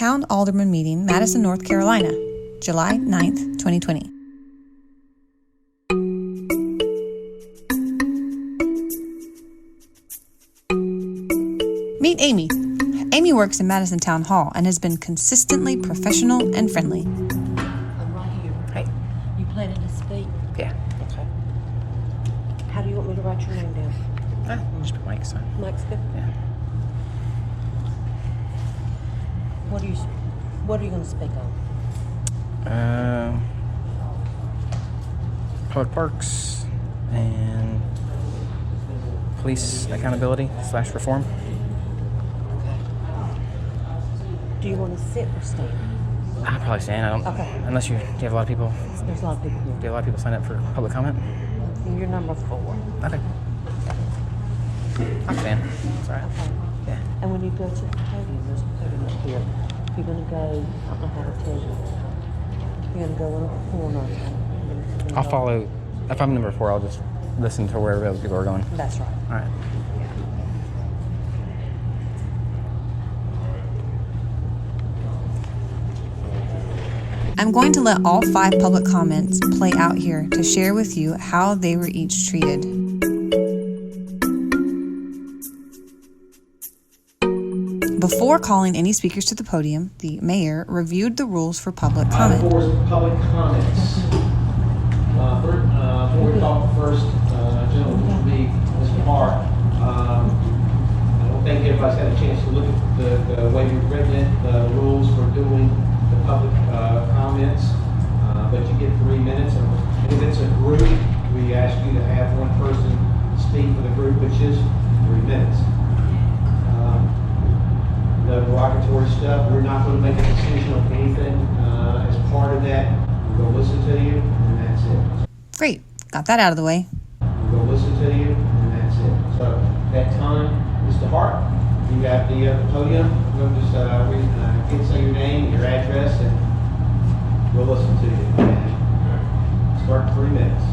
Town Alderman Meeting, Madison, North Carolina, July 9th, 2020. Meet Amy. Amy works in Madison Town Hall and has been consistently professional and friendly. I'm right here. Hey. You planning to speak? Yeah. Okay. How do you want me to write your name down? Just put Mike's on. Mike's good? Yeah. What are you going to speak on? Public parks and police accountability / reform. Okay. Do you want to sit or stand? I'll probably stand. I don't. Okay. Unless you have a lot of people. There's a lot of people here. Do you have a lot of people sign up for public comment? You're number 4. Okay. I'll stand. It's all right. Okay. Yeah. And when you go to the podium, there's a podium up here. You're going to go, I don't know how to tell you. You're going to go in a corner. I'll follow. If I'm number 4, I'll just listen to wherever other people are going. That's right. All right. I'm going to let all 5 public comments play out here to share with you how they were each treated. Before calling any speakers to the podium, the mayor reviewed the rules for public comment. For public comments. Before we talk first, gentleman will be Mr. Hart. I don't think everybody's had a chance to look at the way we've written it, the rules for doing the public comments, but you get 3 minutes. And if it's a group, we ask you to have one person speak for the group, which is 3 minutes. The derogatory stuff, we're not going to make a decision on anything as part of that. We're going to listen to you, and that's it. Great, got that out of the way. We're going to listen to you, and that's it. So that time, Mr. Hart, you got the podium. We'll just say your name, your address, and we'll listen to you. And start 3 minutes.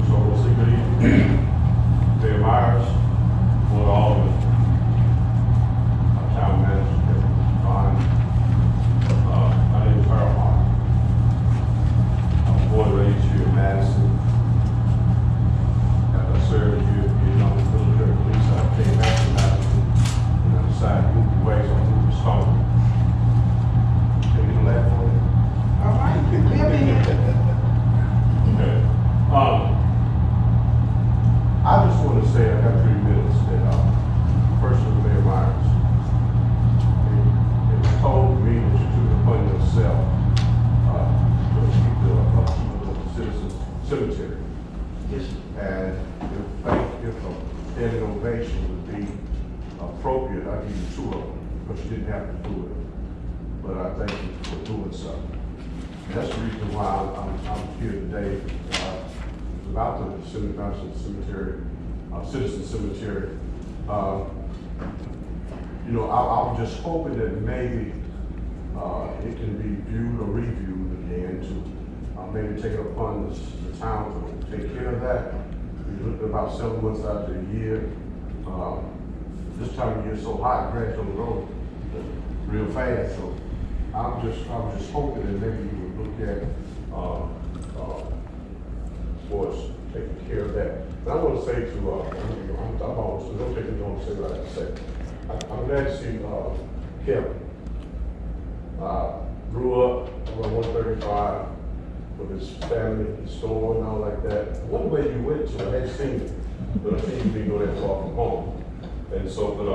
So we'll say good evening. Mayor Myers, Board of Aldermen, Town Manager, my name is Harold Hart. I'm born and raised here in Madison. After I served here in the military police, I came back to Madison and I decided to move away, so I moved to Stone. Can you laugh for me? All right. Okay. I just want to say, I got 3 minutes, that first of Mayor Myers, it told me that you took it upon yourself to keep the citizens cemetery. Yes. And if a standing ovation would be appropriate, I'd give you 2 of them, but you didn't have to do it. But I thank you for doing so. And that's the reason why I'm here today. It's about the cemetery, citizen cemetery. I was just hoping that maybe it can be viewed or reviewed again to maybe take it upon the town to take care of that. We looked at about 7 months out of the year. This time of year so hot, grass on the road real fast. So I was just hoping that maybe you would look at for us taking care of that. And I want to say to I'm almost, so don't take me long to say what I have to say. I'm glad to see Kevin. Grew up on 135 with his family, his store and all like that. One way you went to, I hadn't seen it, but I seen you didn't go that far from home. And so, but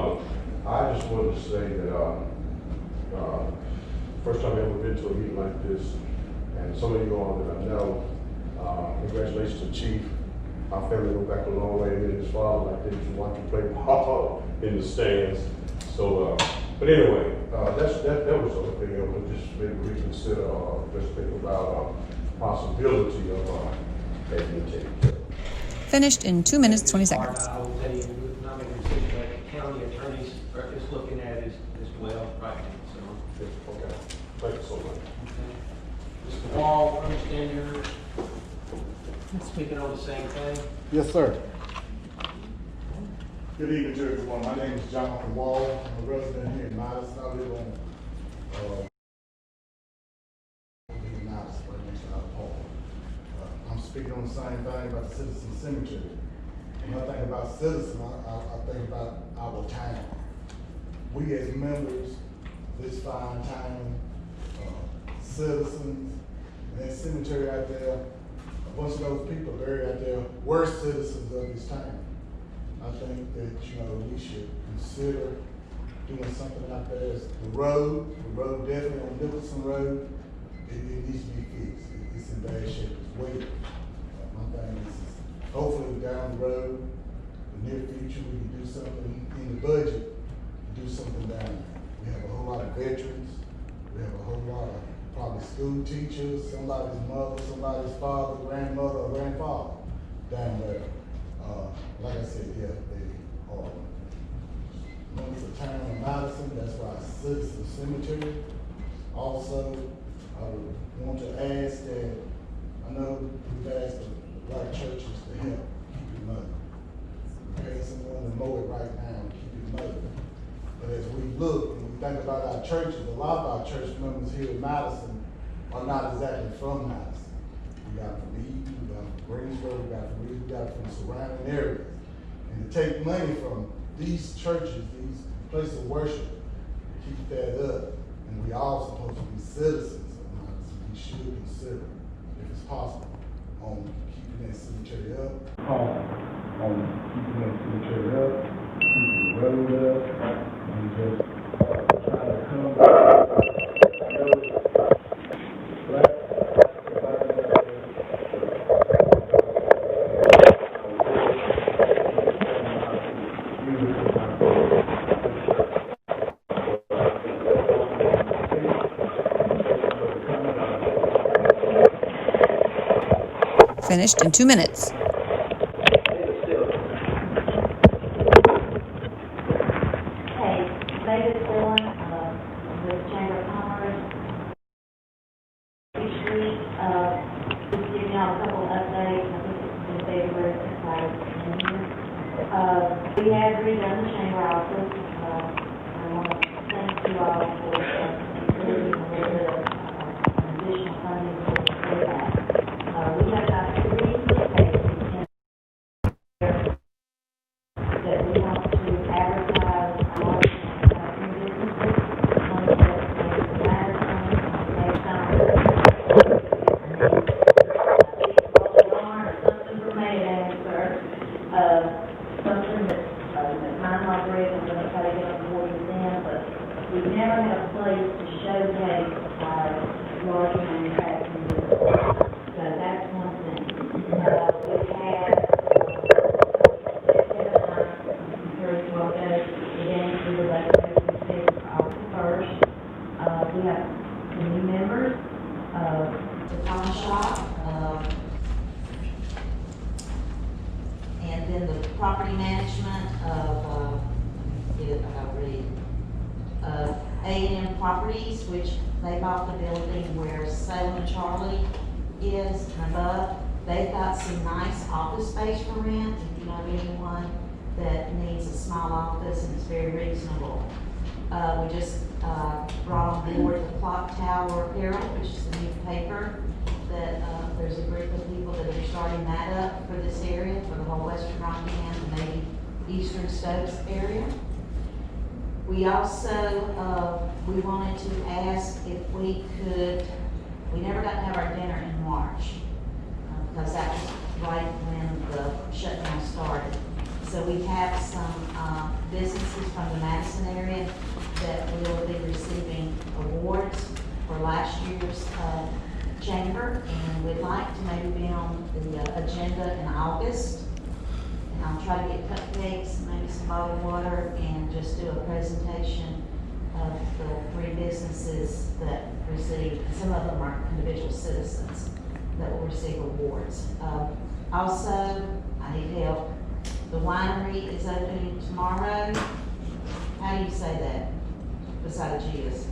I just wanted to say that first time I've ever been to a meeting like this, and some of you all that I know, congratulations to Chief. Our family go back a long way, and his father, like, they used to watch him play ball in the stands. So, but anyway, that was the other thing. I would just maybe reconsider, just think about possibility of making it taken care of. Finished in 2 minutes, 20 seconds. I will tell you, we're not making a decision that the county attorneys are just looking at as well right now. So, Okay, thank you so much. Mr. Wall, understand you're speaking on the same thing? Yes, sir. Good evening to everyone. My name is Jonathan Wall. I'm a resident here in Madison. I live on I'm speaking on the same thing about the citizen cemetery. When I think about citizen, I think about our town. We as members, this fine town, citizens, and that cemetery out there, a bunch of those people buried out there were citizens of this town. I think that, we should consider doing something out there. The road definitely on Nicholson Road, it needs to be fixed. It's in bad shape, it's way. My thing is hopefully down the road, the near future, we can do something in the budget, to do something down there. We have a whole lot of veterans, we have a whole lot of probably school teachers, somebody's mother, somebody's father, grandmother, or grandfather down there. Like I said, yeah, they are members of Town of Madison, that's why I citizen cemetery. Also, I would want to ask that, I know we've asked a lot of churches to help keep it muddy. We're paying someone to mow it right now and keep it muddy. But as we look and we think about our churches, a lot of our church members here in Madison are not exactly from Madison. We got from Eden, we got from Greensboro, we got from Reed, we got from surrounding areas. And to take money from these churches, these places of worship, keep that up. And we all supposed to be citizens of Madison. We should consider, if it's possible, on keeping that cemetery up. On keeping that cemetery up, keeping the road up, and just try to come Finished in 2 minutes. Hey, David Dillon, with Chamber of Commerce. Each week, just giving y'all a couple of updates. I think it's in February, we have redone the chamber office. I want to thank you all for including a little bit of additional funding for that. We have got 3 locations that we want to advertise our new businesses. One is Madison, or something for May answer. Something that might not agree, I'm going to try to get on board with them, but we've never had a place to showcase our large manufacturing business. So that's one thing. We have, encourage you all to go again to the legislative for August 1st. We have some new members, the coffee shop, and then the property management of, A&M Properties, which they bought the building where Salem and Charlie is and above. They've got some nice office space for rent. If you know anyone that needs a small office and it's very reasonable. We just brought on board the Clock Tower Herald, which is the new paper that there's a group of people that are starting that up for this area, for the whole Western Rockingham and maybe Eastern Stokes area. We also, we wanted to ask if we could, we never got to have our dinner in March, because that was right when the shutdown started. So we have some businesses from the Madison area that will be receiving awards for last year's chamber, and we'd like to maybe be on the agenda in August. And I'll try to get cupcakes and maybe some bottled water and just do a presentation of the 3 businesses that receive, and some of them are individual citizens that will receive awards. Also, I need help. The winery is opening tomorrow. How do you say that? Besides Gia's,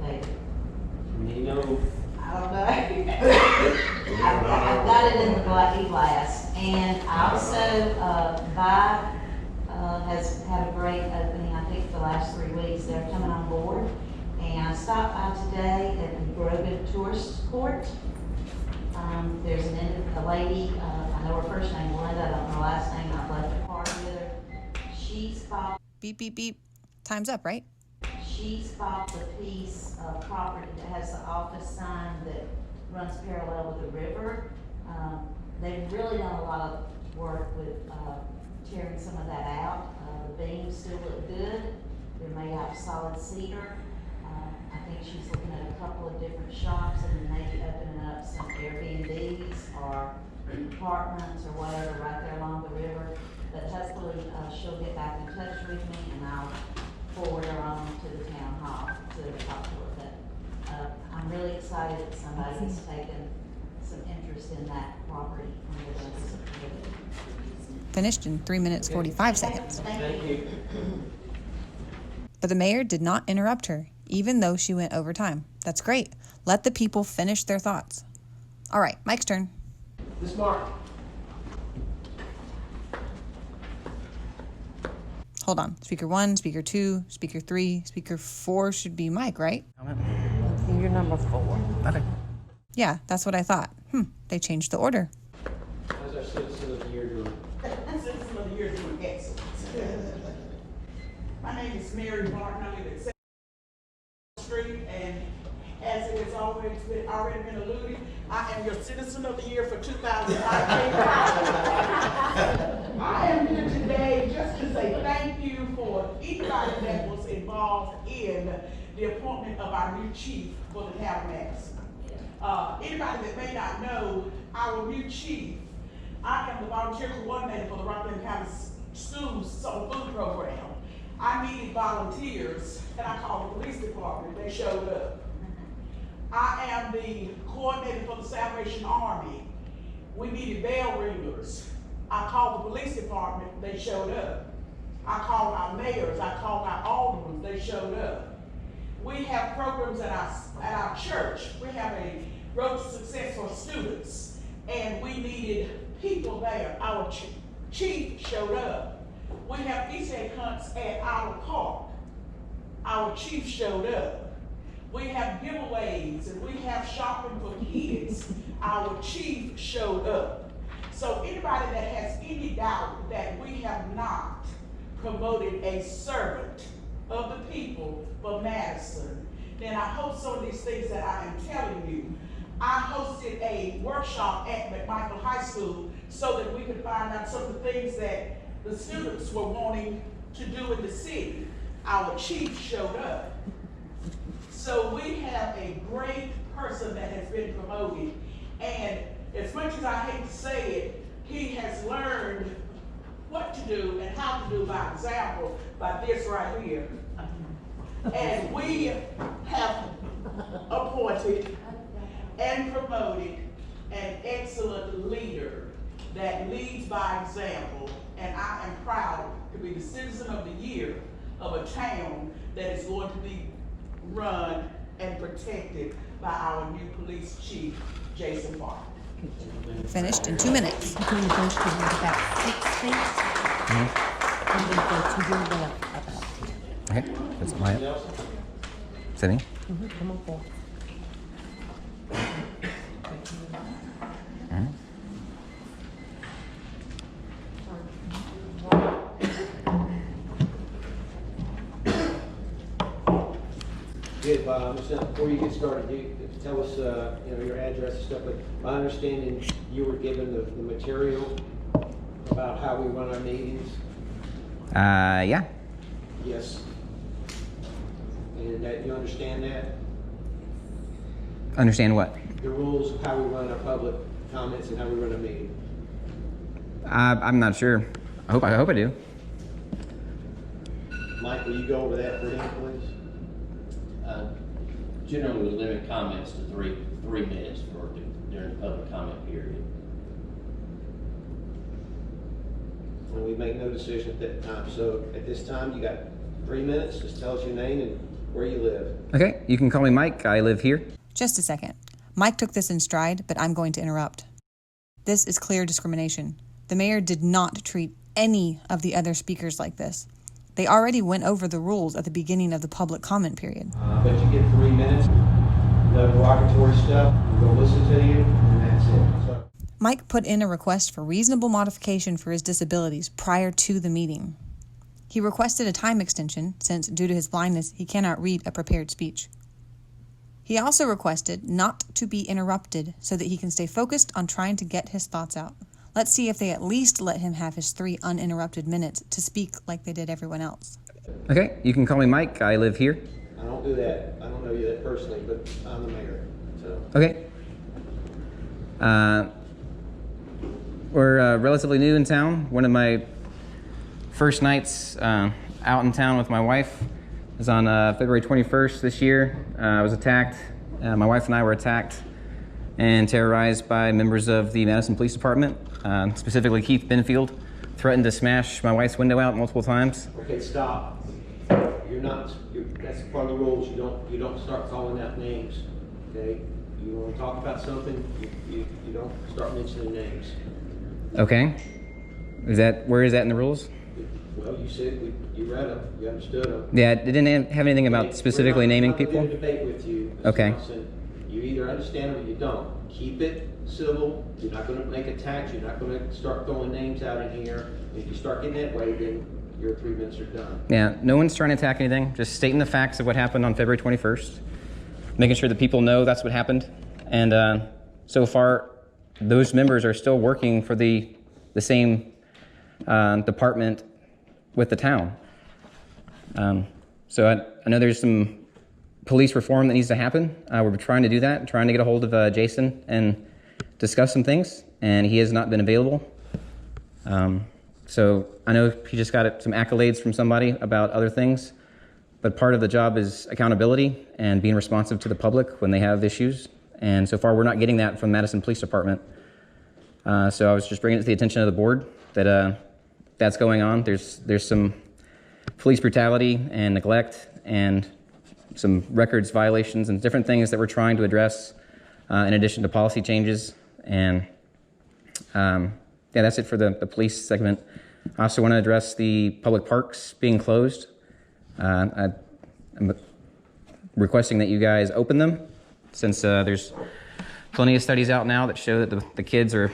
David? I don't know. I've got it in the glass. And I also, Vibe has had a great opening, I think, the last 3 weeks. They're coming on board. And I stopped by today at the Grogan Tourist Court. There's a lady, I know her first name, Brenda, I don't know her last name, I've left a card with her. She spot. Beep, beep, beep. Time's up, right? She spot the piece of property that has the office sign that runs parallel with the river. They've really done a lot of work with tearing some of that out. The beams still look good. They're made out of solid cedar. I think she's looking at a couple of different shops and then maybe opening up some Airbnbs or apartments or whatever right there along the river. But hopefully she'll get back in touch with me and I'll forward her on to the town hall to talk to her. But I'm really excited that somebody's taken some interest in that property and they're going to support it. Finished in 3 minutes, 45 seconds. Thank you. But the mayor did not interrupt her, even though she went over time. That's great. Let the people finish their thoughts. All right, Mike's turn. Ms. Mark. Hold on. Speaker 1, speaker 2, speaker 3, speaker 4 should be Mike, right? Comment? You're number 4. Okay. Yeah, that's what I thought. They changed the order. How's our citizen of the year doing? Citizen of the Year doing excellent. My name is Mary Martin. I live at 7th Street, and as it has already been alluded, I am your Citizen of the Year for 2019. I am here today just to say thank you for anybody that was involved in the appointment of our new chief for the Town of Madison. Anybody that may not know, our new chief, I am the volunteer coordinator for the Rockland County Schools Summer Food Program. I needed volunteers, and I called the police department. They showed up. I am the coordinator for the Salvation Army. We needed bell ringers. I called the police department. They showed up. I called our mayors. I called our aldermen. They showed up. We have programs at our church. We have a Road to Success for students, and we needed people there. Our chief showed up. We have Easter egg hunts at our park. Our chief showed up. We have giveaways and we have shopping for kids. Our chief showed up. So anybody that has any doubt that we have not promoted a servant of the people for Madison, then I hope some of these things that I am telling you. I hosted a workshop at McMichael High School so that we could find out some of the things that the students were wanting to do in the city. Our chief showed up. So we have a great person that has been promoted. And as much as I hate to say it, he has learned what to do and how to do by example, by this right here. And we have appointed and promoted an excellent leader that leads by example. And I am proud to be the Citizen of the Year of a town that is going to be run and protected by our new police chief, Jason Park. Finished in 2 minutes. Between the first two, there's about 6 feet. And then go to your left about. Okay. That's my sitting. Come on forward. Good, Bob. Before you get started, you tell us, your address and stuff. But my understanding, you were given the material about how we run our meetings. Yeah. Yes. And that you understand that? Understand what? The rules of how we run our public comments and how we run a meeting. I'm not sure. I hope I do. Mike, will you go over that for him, please? Generally, we limit comments to three minutes during the public comment period. And we make no decision at that time. So at this time, you got 3 minutes. Just tell us your name and where you live. Okay. You can call me Mike. I live here. Just a second. Mike took this in stride, but I'm going to interrupt. This is clear discrimination. The mayor did not treat any of the other speakers like this. They already went over the rules at the beginning of the public comment period. But you get 3 minutes, no derogatory stuff, we're gonna listen to you, and that's it. So. Mike put in a request for reasonable modification for his disabilities prior to the meeting. He requested a time extension since, due to his blindness, he cannot read a prepared speech. He also requested not to be interrupted so that he can stay focused on trying to get his thoughts out. Let's see if they at least let him have his 3 uninterrupted minutes to speak like they did everyone else. Okay, you can call me Mike. I live here. I don't do that. I don't know you that personally, but I'm the mayor, so. Okay. We're relatively new in town. One of my first nights out in town with my wife was on February 21st this year. I was attacked. My wife and I were attacked and terrorized by members of the Madison Police Department, specifically Keith Benfield, threatened to smash my wife's window out multiple times. Okay, stop. That's part of the rules. You don't start calling out names. Okay, you want to talk about something, you don't start mentioning names. Okay. Where is that in the rules? Well, you said you read them, you understood them. Yeah, it didn't have anything about specifically naming people. I'm not going to debate with you. Okay. You either understand or you don't. Keep it civil. You're not going to make attacks. You're not going to start throwing names out in here. If you start getting that way, then your 3 minutes are done. Yeah, no one's trying to attack anything. Just stating the facts of what happened on February 21st. Making sure that people know that's what happened. And so far, those members are still working for the same department with the town. So I know there's some police reform that needs to happen. We're trying to do that, trying to get a hold of Jason and discuss some things, and he has not been available. So I know he just got some accolades from somebody about other things, but part of the job is accountability and being responsive to the public when they have issues. And so far, we're not getting that from the Madison Police Department. So I was just bringing it to the attention of the board that that's going on. There's some police brutality and neglect and some records violations and different things that we're trying to address in addition to policy changes. And yeah, that's it for the police segment. I also want to address the public parks being closed. I'm requesting that you guys open them, since there's plenty of studies out now that show that the kids are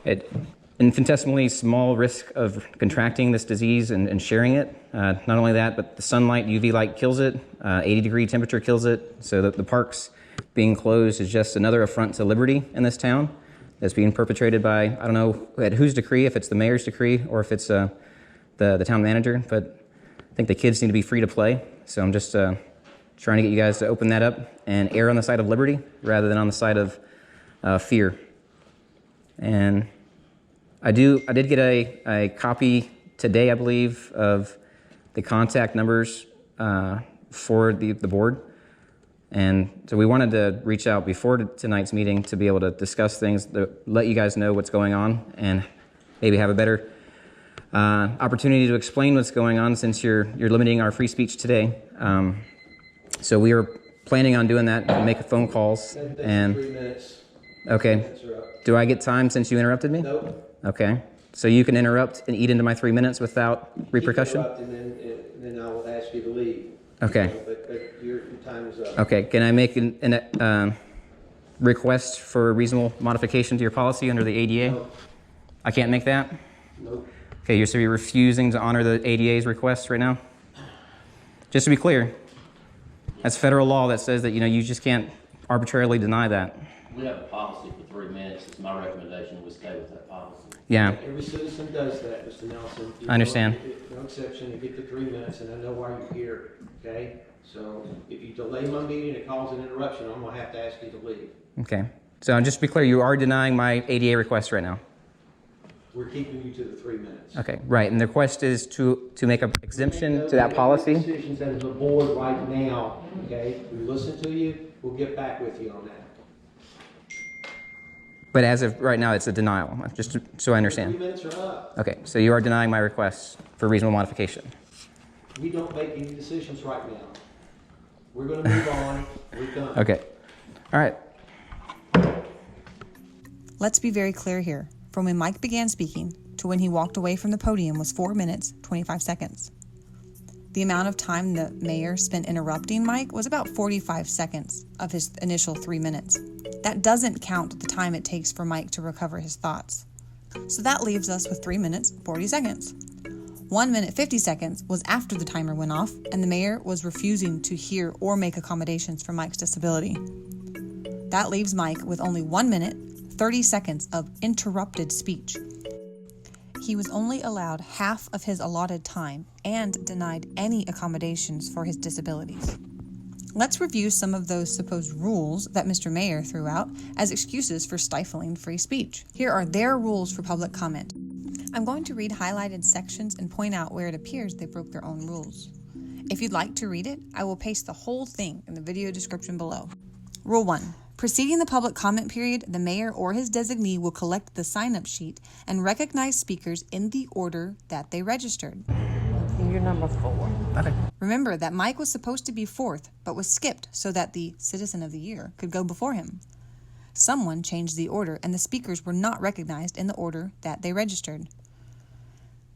at infinitesimally small risk of contracting this disease and sharing it. Not only that, but the sunlight, UV light kills it, 80-degree temperature kills it. So that the parks being closed is just another affront to liberty in this town that's being perpetrated by, I don't know at whose decree, if it's the mayor's decree or if it's the town manager, but I think the kids need to be free to play. So I'm just trying to get you guys to open that up and err on the side of liberty rather than on the side of fear. And I did get a copy today, I believe, of the contact numbers for the board. And so we wanted to reach out before tonight's meeting to be able to discuss things, to let you guys know what's going on and maybe have a better opportunity to explain what's going on, since you're limiting our free speech today. So we are planning on doing that and make phone calls. And 3 minutes. Okay. 3 minutes are up. Do I get time since you interrupted me? Nope. Okay. So you can interrupt and eat into my 3 minutes without repercussion? Keep interrupting, and then I will ask you to leave. Okay. But your time is up. Okay. Can I make an request for a reasonable modification to your policy under the ADA? No. I can't make that? Nope. Okay, you're refusing to honor the ADA's request right now? Just to be clear, that's federal law that says that you just can't arbitrarily deny that. We have a policy for 3 minutes. It's my recommendation we stay with that policy. Yeah. Every citizen does that, Mr. Nelson. I understand. No exception, you get the 3 minutes, and I know why you're here, okay? So if you delay my meeting, it causes an interruption, I'm gonna have to ask you to leave. Okay. So just to be clear, you are denying my ADA request right now? We're keeping you to the 3 minutes. Okay, right. And the request is to make an exemption to that policy? Decisions that are the board right now, okay? We listen to you, we'll get back with you on that. But as of right now, it's a denial, just so I 3 understand. minutes are up. Okay, so you are denying my request for reasonable modification? We don't make any decisions right now. We're gonna move on, we're done. Okay, all right. Let's be very clear here. From when Mike began speaking to when he walked away from the podium was 4 minutes, 25 seconds. The amount of time the mayor spent interrupting Mike was about 45 seconds of his initial 3 minutes. That doesn't count the time it takes for Mike to recover his thoughts. So that leaves us with 3 minutes, 40 seconds. 1 minute, 50 seconds was after the timer went off and the mayor was refusing to hear or make accommodations for Mike's disability. That leaves Mike with only 1 minute, 30 seconds of interrupted speech. He was only allowed half of his allotted time and denied any accommodations for his disabilities. Let's review some of those supposed rules that Mr. Mayor threw out as excuses for stifling free speech. Here are their rules for public comment. I'm going to read highlighted sections and point out where it appears they broke their own rules. If you'd like to read it, I will paste the whole thing in the video description below. Rule 1. Preceding the public comment period, the mayor or his designee will collect the sign-up sheet and recognize speakers in the order that they registered. You're number 4. Okay. Remember that Mike was supposed to be 4th, but was skipped so that the Citizen of the Year could go before him. Someone changed the order, and the speakers were not recognized in the order that they registered.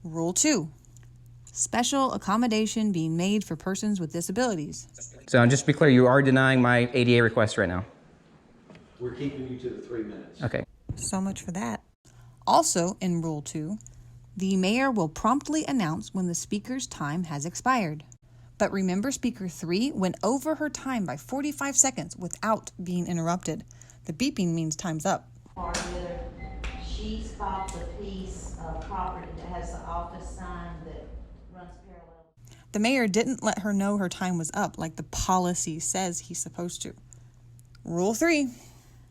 Rule 2. Special accommodation being made for persons with disabilities. So just to be clear, you are denying my ADA request right now? We're keeping you to the 3 minutes. Okay. So much for that. Also in Rule 2, the mayor will promptly announce when the speaker's time has expired. But remember, Speaker 3 went over her time by 45 seconds without being interrupted. The beeping means time's up. Or whether she's bought the piece of property that has the office sign that runs parallel. The mayor didn't let her know her time was up like the policy says he's supposed to. Rule 3.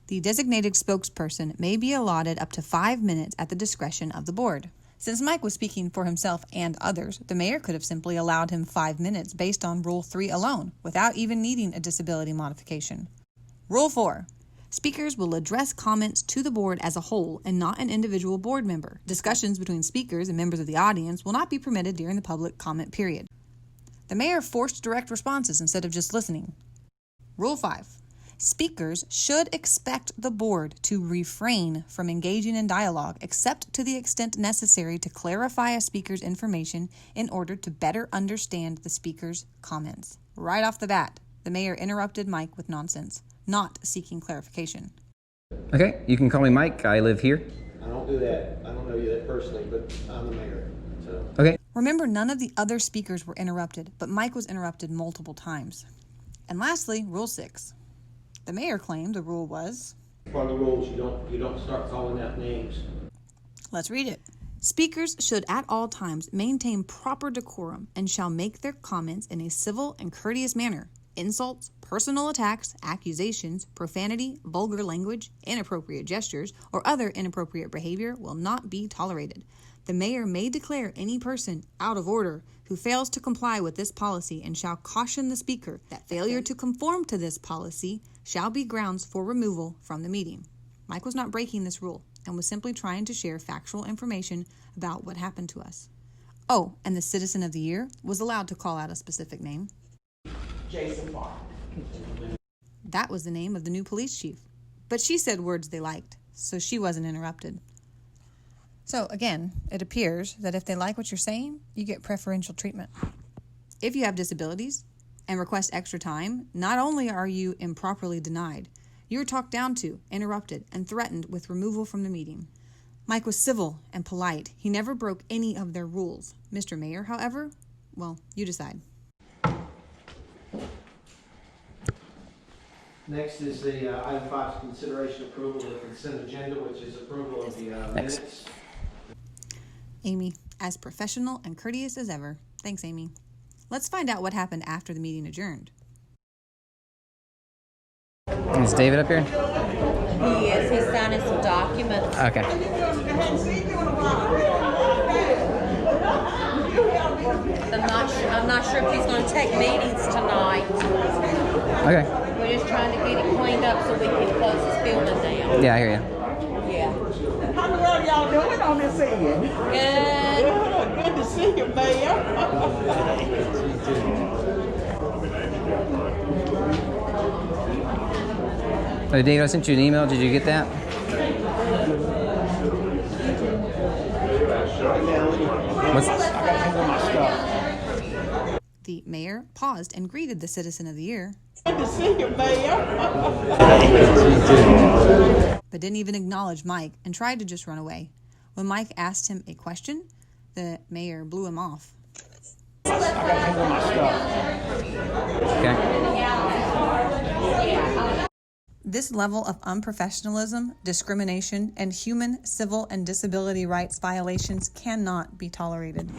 The designated spokesperson may be allotted up to 5 minutes at the discretion of the board. Since Mike was speaking for himself and others, the mayor could have simply allowed him 5 minutes based on Rule 3 alone, without even needing a disability modification. Rule 4. Speakers will address comments to the board as a whole and not an individual board member. Discussions between speakers and members of the audience will not be permitted during the public comment period. The mayor forced direct responses instead of just listening. Rule 5. Speakers should expect the board to refrain from engaging in dialogue except to the extent necessary to clarify a speaker's information in order to better understand the speaker's comments. Right off the bat, the mayor interrupted Mike with nonsense, not seeking clarification. Okay, you can call me Mike. I live here. I don't do that. I don't know you that personally, but I'm the mayor, so. Okay. Remember, none of the other speakers were interrupted, but Mike was interrupted multiple times. And lastly, Rule 6. The mayor claimed the rule was, Part of the rules, you don't start calling out names. let's read it. Speakers should at all times maintain proper decorum and shall make their comments in a civil and courteous manner. Insults, personal attacks, accusations, profanity, vulgar language, inappropriate gestures, or other inappropriate behavior will not be tolerated. The mayor may declare any person out of order who fails to comply with this policy and shall caution the speaker that failure to conform to this policy shall be grounds for removal from the meeting. Mike was not breaking this rule and was simply trying to share factual information about what happened to us. Oh, and the Citizen of the Year was allowed to call out a specific name. Jason Park. That was the name of the new police chief. But she said words they liked, so she wasn't interrupted. So again, it appears that if they like what you're saying, you get preferential treatment. If you have disabilities and request extra time, not only are you improperly denied, you're talked down to, interrupted, and threatened with removal from the meeting. Mike was civil and polite. He never broke any of their rules. Mr. Mayor, however, well, you decide. Next is the item 5, consideration approval of the consent agenda, which is approval of the minutes. Amy, as professional and courteous as ever. Thanks, Amy. Let's find out what happened after the meeting adjourned. Is David up here? He is. He's signing some documents. Okay. I'm not sure if he's going to take meetings tonight. Okay. We're just trying to get it cleaned up so we can close this building down. Yeah, I hear you. Yeah. How the hell y'all doing on this end? Good. Good to see you, Mayor. Hey, David, I sent you an email. Did you get that? The mayor paused and greeted the Citizen of the Year, Good to see you, Mayor. but didn't even acknowledge Mike and tried to just run away. When Mike asked him a question, the mayor blew him off. Okay. This level of unprofessionalism, discrimination, and human, civil, and disability rights violations cannot be tolerated.